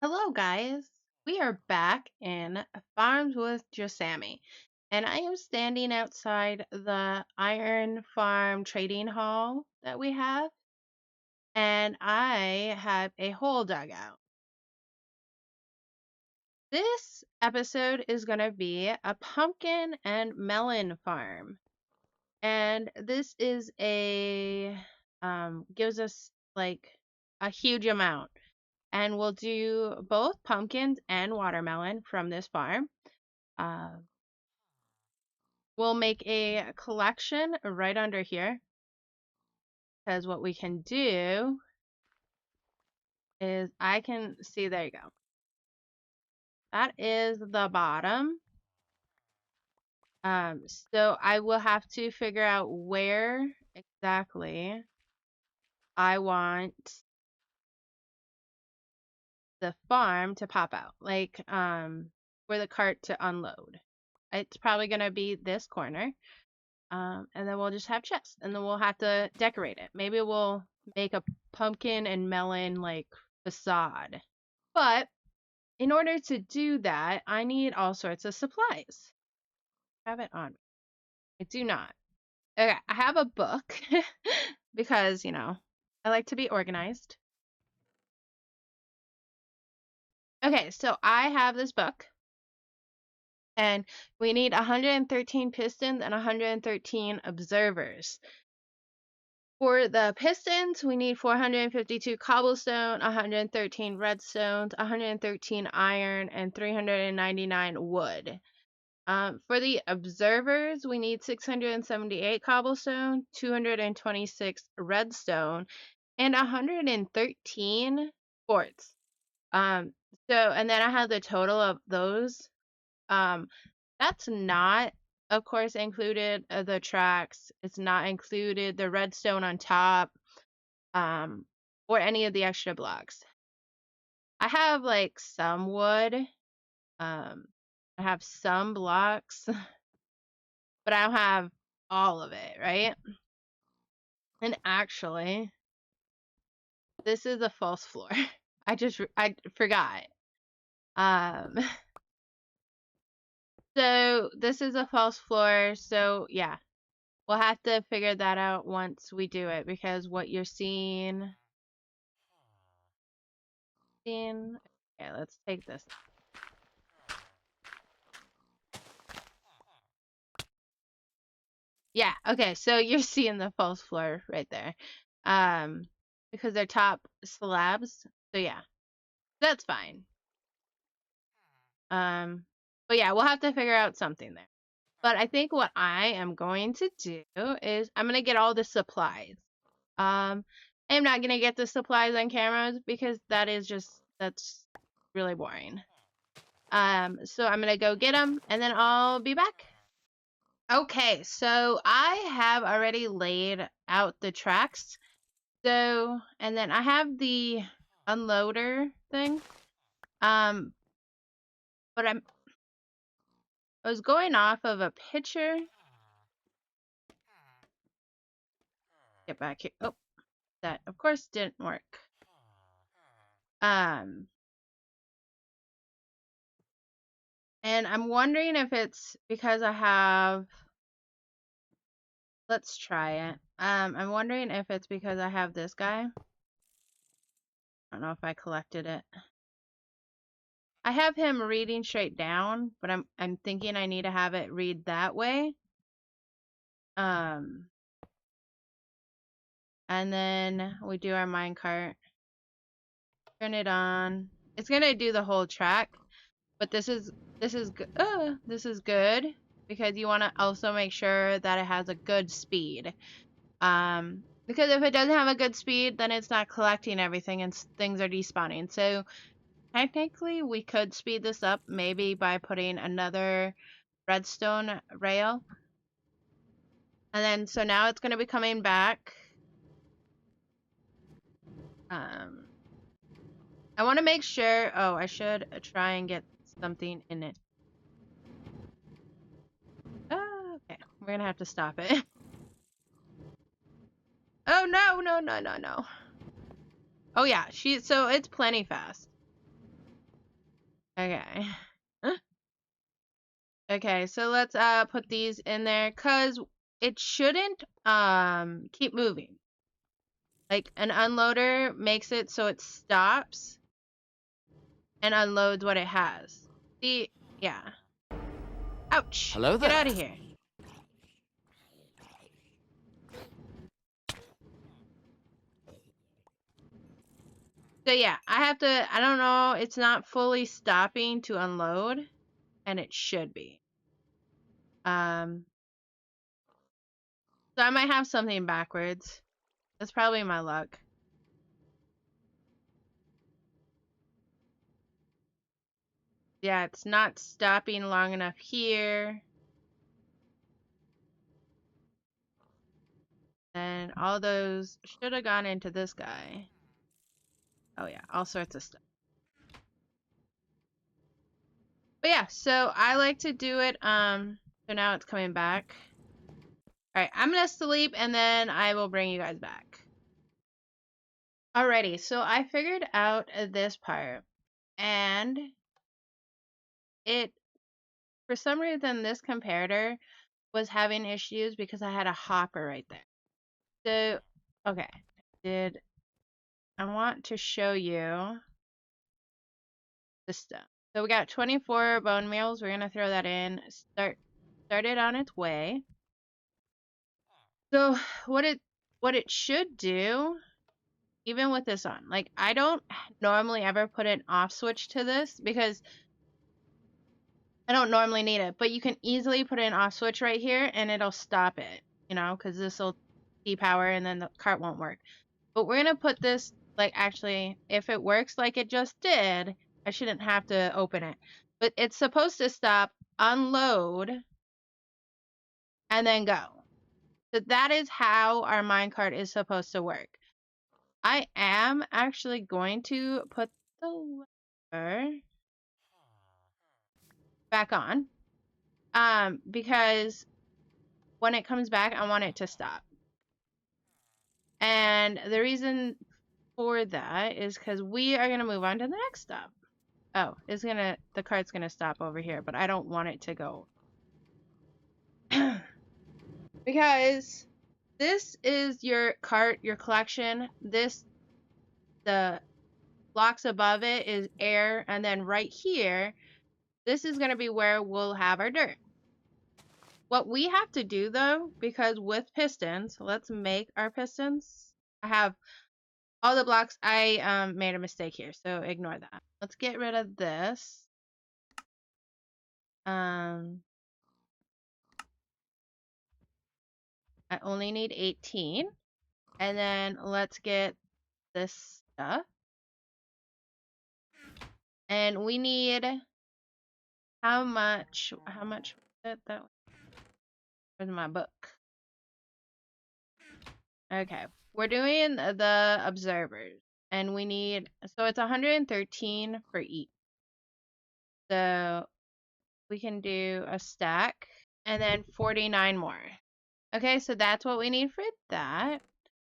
Hello, guys. We are back in Farms with JustSammie, and I am standing outside the iron farm trading hall that we have, and I have a hole dug out. This episode is going to be a pumpkin and melon farm, and this is gives us like a huge amount. And we'll do both pumpkins and watermelon from this farm. Uh, we'll make a collection right under here because what we can do is I can see, there you go. That is the bottom. So I will have to figure out where exactly I want the farm to pop out, like where the cart to unload. It's probably gonna be this corner. And then we'll just have chests, and then we'll have to decorate it. Maybe we'll make a pumpkin and melon like facade. But in order to do that, I need all sorts of supplies. Have it on me. I do not. Okay, I have a book because, I like to be organized. Okay, so I have this book, and we need 113 pistons and 113 observers. For the pistons, we need 452 cobblestone, 113 redstones, 113 iron, and 399 wood. For the observers, we need 678 cobblestone, 226 redstone, and 113 quartz. And then I have the total of those. That's not, of course, included the tracks. It's not included the redstone on top, or any of the extra blocks. I have like some wood. I have some blocks, but I don't have all of it, right? And actually, this is a false floor. I forgot. Um, so this is a false floor. So yeah, we'll have to figure that out once we do it, because what you're seeing. Okay, let's take this. Yeah, okay, so you're seeing the false floor right there. Because they're top slabs. So yeah, that's fine. But yeah, we'll have to figure out something there. But I think what I am going to do is I'm gonna get all the supplies. I'm not gonna get the supplies on cameras because that's really boring. So I'm gonna go get them and then I'll be back. Okay, so I have already laid out the tracks. So, and then I have the unloader thing. But I was going off of a picture. Get back here. Oh, that of course didn't work. And I'm wondering if it's because I have, let's try it. I'm wondering if it's because I have this guy. I don't know if I collected it. I have him reading straight down, but I'm thinking I need to have it read that way. And then we do our minecart. Turn it on. It's gonna do the whole track, but this is good because you want to also make sure that it has a good speed. Because if it doesn't have a good speed, then it's not collecting everything and things are despawning. So technically, we could speed this up maybe by putting another redstone rail. And then, so now it's going to be coming back. I want to make sure, oh, I should try and get something in it. Oh, okay, we're going to have to stop it. Oh, no. Oh, yeah, so it's plenty fast. Okay. Okay, so let's put these in there because it shouldn't keep moving. Like an unloader makes it so it stops and unloads what it has. See, yeah. Ouch! Hello Get there. out of here. So yeah, I don't know, it's not fully stopping to unload, and it should be. So I might have something backwards. That's probably my luck. Yeah, it's not stopping long enough here. And all those should have gone into this guy. Oh yeah, all sorts of stuff. But yeah, so I like to do it, so now it's coming back. Alright, I'm gonna sleep and then I will bring you guys back. Alrighty, so I figured out this part. And it, for some reason, this comparator was having issues because I had a hopper right there. So, okay, I want to show you the stuff. So we got 24 bone meals. We're gonna throw that in. Start it on its way. So what it should do, even with this on, like I don't normally ever put an off switch to this because I don't normally need it, but you can easily put an off switch right here and it'll stop it, you know, because this will T-power and then the cart won't work. But we're gonna put this, like, actually, if it works like it just did, I shouldn't have to open it. But it's supposed to stop, unload, and then go. So that is how our minecart is supposed to work. I am actually going to put the lever back on. Because when it comes back, I want it to stop. And the reason for that is because we are going to move on to the next stop. Oh, the cart's gonna stop over here, but I don't want it to go. Because this is your cart, your collection. The blocks above it is air, and then right here, this is gonna be where we'll have our dirt. What we have to do though, because with pistons, let's make our pistons. I have all the blocks. I made a mistake here, so ignore that. Let's get rid of this. I only need 18. And then let's get this stuff. And we need how much was it that was my book? Okay. We're doing the observers and we need, so it's 113 for each. So we can do a stack and then 49 more. Okay, so that's what we need for that.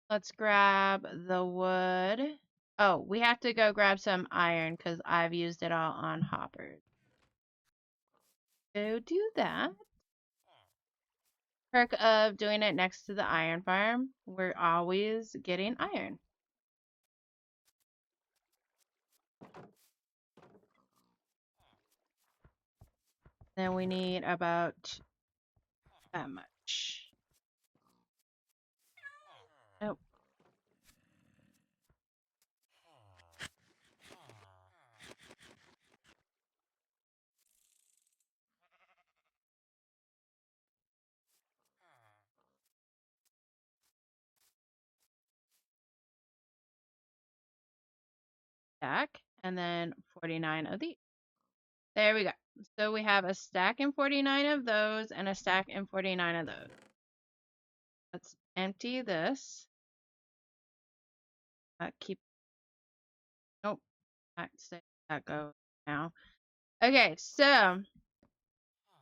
Let's grab the wood. Oh, we have to go grab some iron because I've used it all on hoppers. Go do that. Perk of doing it next to the iron farm, we're always getting iron. Then we need about that much. Oh, stack, and then 49 of these. There we go. So we have a stack and 49 of those, and a stack and 49 of those. Let's empty this. Keep. Nope. That goes now. Okay, so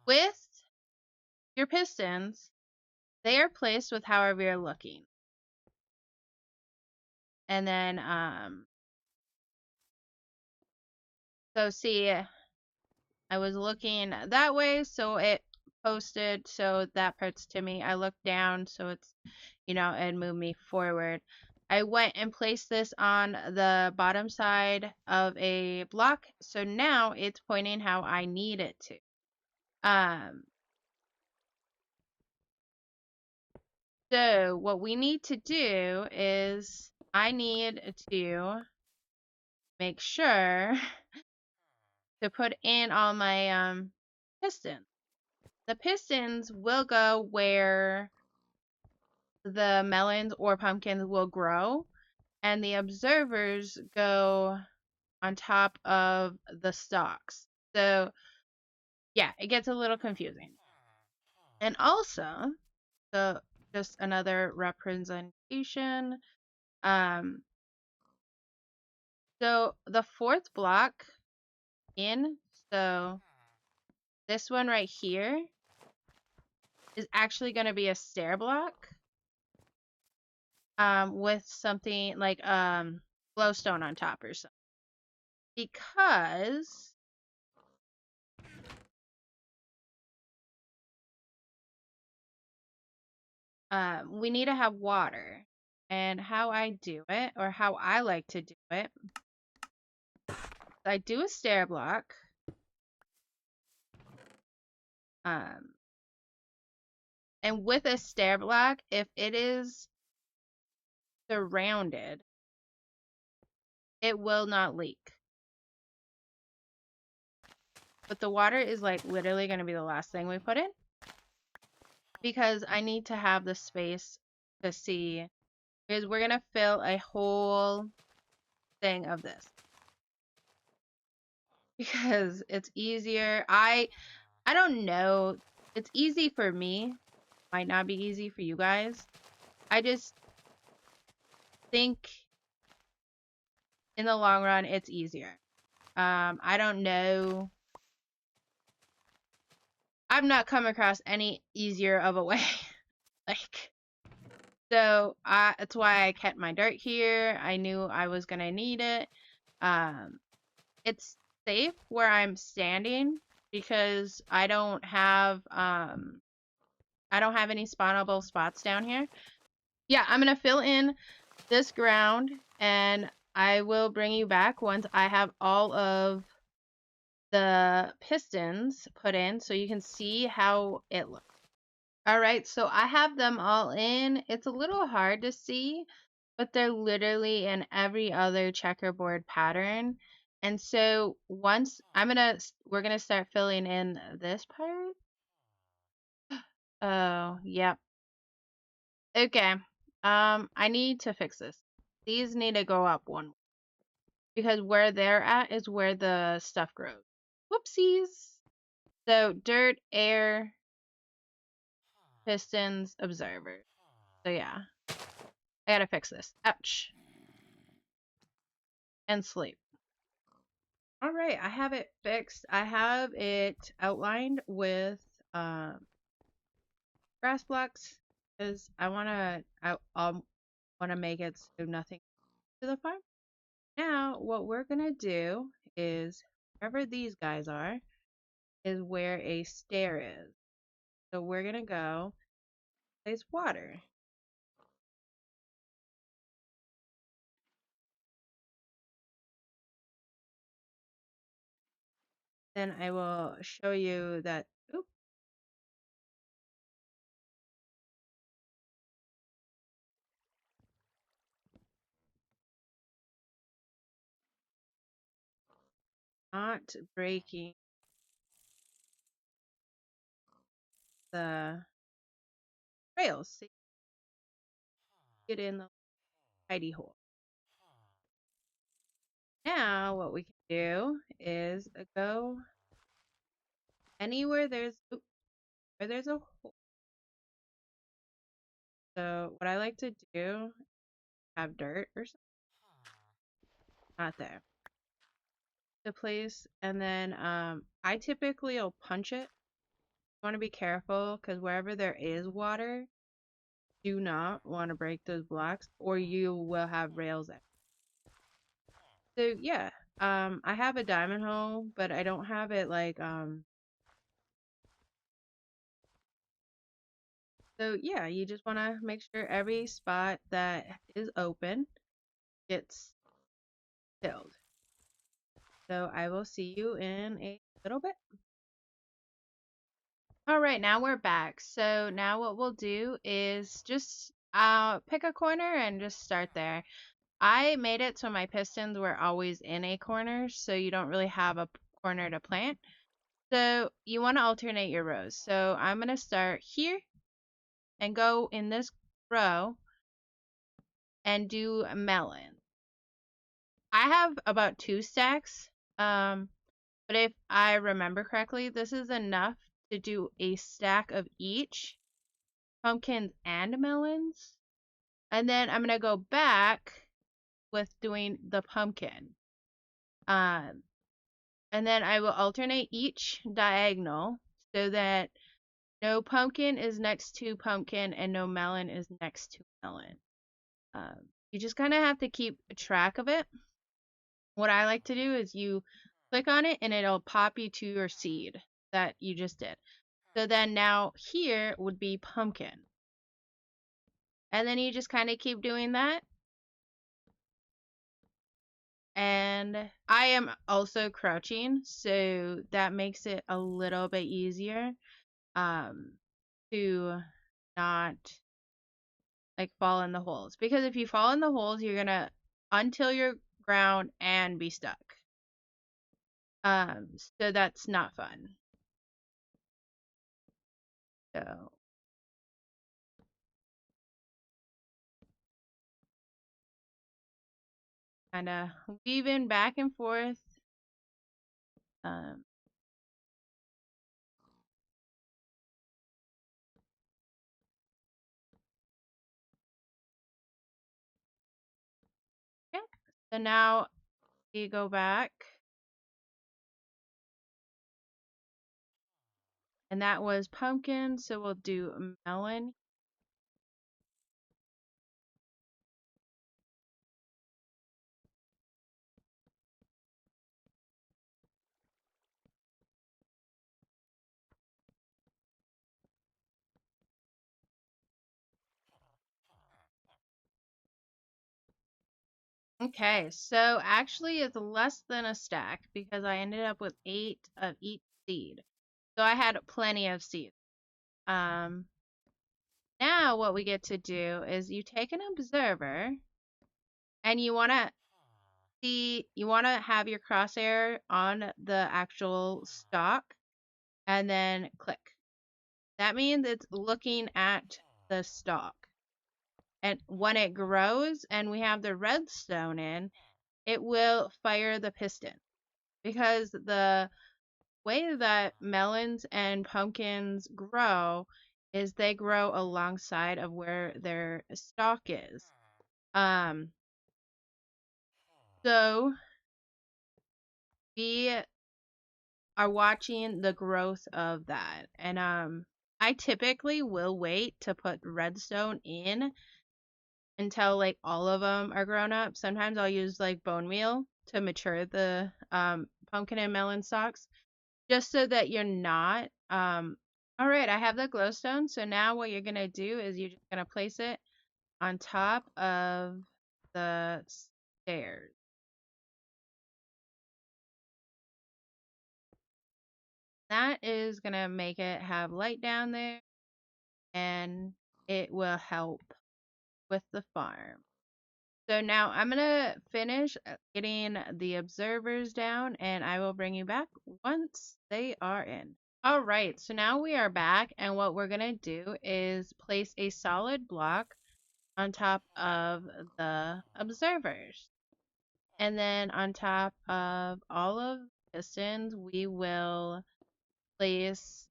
with your pistons, they are placed with however you're looking. And then, so see, I was looking that way, so it posted, so that part's to me. I looked down, so it's, it moved me forward. I went and placed this on the bottom side of a block, so now it's pointing how I need it to. So what we need to do is I need to make sure to put in all my pistons. The pistons will go where the melons or pumpkins will grow, and the observers go on top of the stalks. So yeah, it gets a little confusing. And also, so just another representation. Um, so the fourth block in, so this one right here is actually going to be a stair block with something like glowstone on top or something. Because we need to have water. And how I do it, or how I like to do it, I do a stair block. And with a stair block, if it is surrounded, it will not leak. But the water is like literally going to be the last thing we put in, because I need to have the space to see, because we're going to fill a whole thing of this. Because it's easier. I don't know. It's easy for me. Might not be easy for you guys. I just think in the long run it's easier. I don't know. I've not come across any easier of a way. Like, so that's why I kept my dirt here. I knew I was gonna need it. It's safe where I'm standing because I don't have any spawnable spots down here. Yeah, I'm gonna fill in this ground and I will bring you back once I have all of the pistons put in so you can see how it looks. Alright, so I have them all in. It's a little hard to see, but they're literally in every other checkerboard pattern. And so once we're gonna start filling in this part. Oh, yep. Okay. I need to fix this. These need to go up one, because where they're at is where the stuff grows. Whoopsies. So dirt, air, pistons, observers. So yeah, I gotta fix this. Ouch. And sleep. All right, I have it fixed. I have it outlined with grass blocks because I wanna make it so nothing to the farm. Now, what we're gonna do is wherever these guys are is where a stair is. So we're gonna go place water. Then I will show you that. Oop, not breaking the rails. See, get in the hidey hole. Now, what we can do is go anywhere where there's a hole. So what I like to do, have dirt or something, not there, to place, and then I typically will punch it. You want to be careful because wherever there is water, do not want to break those blocks or you will have rails there. So yeah, I have a diamond hole, but I don't have it like so yeah, you just want to make sure every spot that is open gets filled. So I will see you in a little bit. All right, now we're back. So now what we'll do is just pick a corner and just start there. I made it so my pistons were always in a corner, so you don't really have a corner to plant. So you want to alternate your rows. So I'm going to start here and go in this row and do a melon. I have about 2 stacks, but if I remember correctly, this is enough to do a stack of each, pumpkins and melons. And then I'm going to go back with doing the pumpkin. Um, and then I will alternate each diagonal so that no pumpkin is next to pumpkin and no melon is next to melon. You just kind of have to keep track of it. What I like to do is you click on it and it'll pop you to your seed that you just did. So then now here would be pumpkin. And then you just kind of keep doing that. And I am also crouching, so that makes it a little bit easier um, to not like fall in the holes. Because if you fall in the holes, you're gonna until your ground and be stuck. So that's not fun. So kind of weaving back and forth. Um, yeah. So now you go back, and that was pumpkin. So we'll do melon. Okay, so actually it's less than a stack because I ended up with 8 of each seed. So I had plenty of seeds. Um, Now what we get to do is you take an observer and you want to have your crosshair on the actual stalk and then click. That means it's looking at the stalk. And when it grows and we have the redstone in, it will fire the piston. Because the way that melons and pumpkins grow is they grow alongside of where their stalk is. Um, so we are watching the growth of that. And I typically will wait to put redstone in until like all of them are grown up. Sometimes I'll use like bone meal to mature the pumpkin and melon stalks just so that you're not all right, I have the glowstone. So now what you're going to do is you're just going to place it on top of the stairs. That is going to make it have light down there and it will help with the farm. So now I'm going to finish getting the observers down and I will bring you back once they are in. All right, so now we are back and what we're going to do is place a solid block on top of the observers. And then on top of all of the pistons, we will place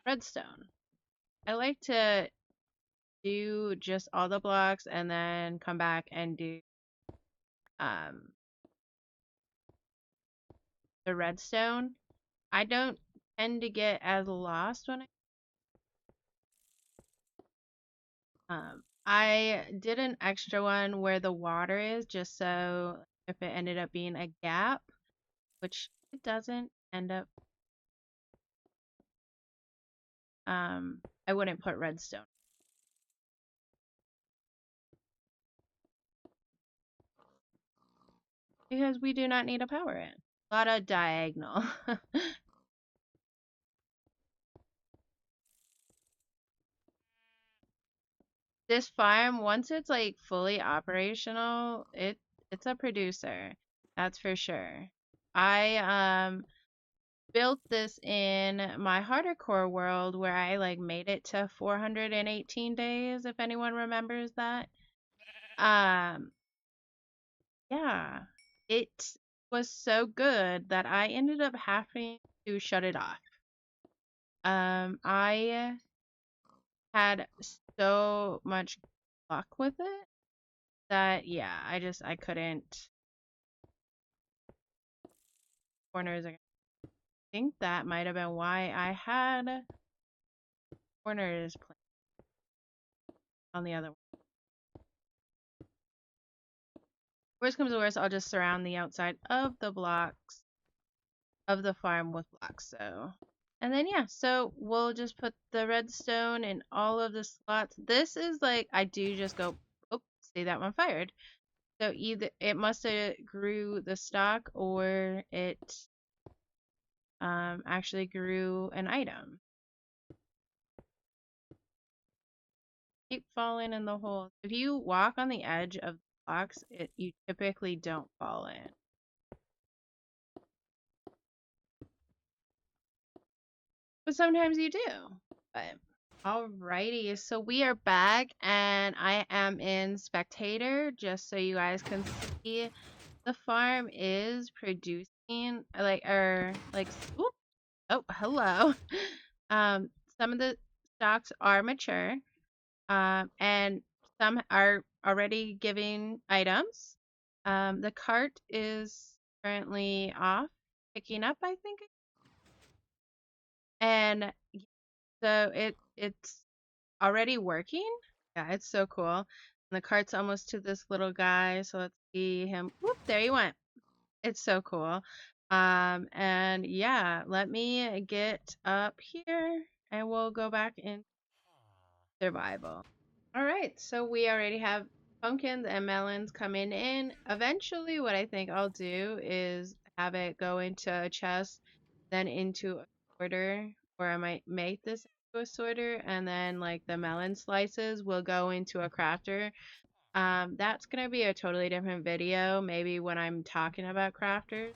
redstone. I like to do just all the blocks and then come back and do um, the redstone. I don't tend to get as lost when I did an extra one where the water is just so if it ended up being a gap, which it doesn't end up. I wouldn't put redstone because we do not need a power in. A lot of diagonal. This farm, once it's like fully operational, it's a producer. That's for sure. I built this in my harder core world where I like made it to 418 days, if anyone remembers that. Um, yeah, it was so good that I ended up having to shut it off. I had so much luck with it that yeah, I couldn't corners. I think that might have been why I had corners on the other one. Worst comes to worst, I'll just surround the outside of the blocks of the farm with blocks. So, and then yeah, so we'll just put the redstone in all of the slots. This is like I do just go, oh, see that one fired. So either it must have grew the stock or it actually grew an item. Keep falling in the hole. If you walk on the edge of the blocks, you typically don't fall in. But sometimes you do. But alrighty, so we are back and I am in spectator just so you guys can see the farm is producing whoop, oh hello. Some of the stocks are mature, and some are already giving items. The cart is currently off, picking up, I think. And so it's already working. Yeah, it's so cool. And the cart's almost to this little guy, so let's see him. Whoop, there he went. It's so cool. And yeah, let me get up here and we'll go back in survival. All right, so we already have pumpkins and melons coming in. Eventually, what I think I'll do is have it go into a chest, then into a sorter, or I might make this into a sorter, and then like the melon slices will go into a crafter. That's gonna be a totally different video, maybe when I'm talking about crafters,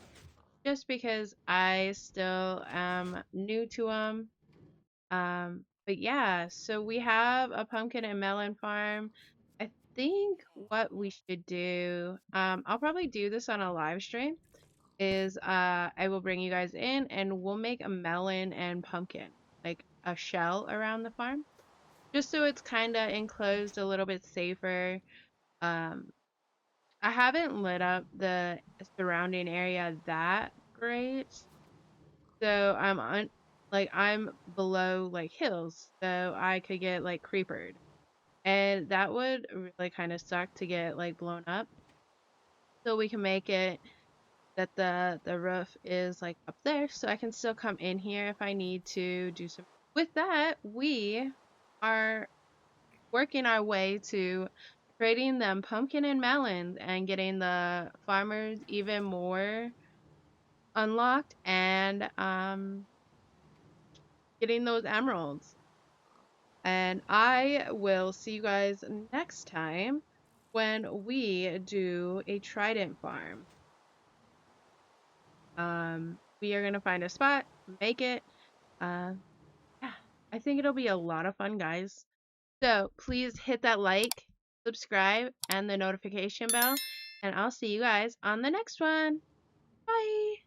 just because I still am new to them. But yeah, so we have a pumpkin and melon farm. I think what we should do, I'll probably do this on a live stream, is I will bring you guys in and we'll make a melon and pumpkin, like a shell around the farm, just so it's kind of enclosed a little bit safer. Um, I haven't lit up the surrounding area that great. So I'm below like hills, so I could get like creepered. And that would really kind of suck to get like blown up. So we can make it that the roof is like up there so I can still come in here if I need to do some. With that, we are working our way to trading them pumpkin and melons and getting the farmers even more unlocked and getting those emeralds. And I will see you guys next time when we do a trident farm. We are gonna find a spot, make it. Yeah, I think it'll be a lot of fun, guys. So please hit that like, subscribe, and the notification bell, and I'll see you guys on the next one. Bye!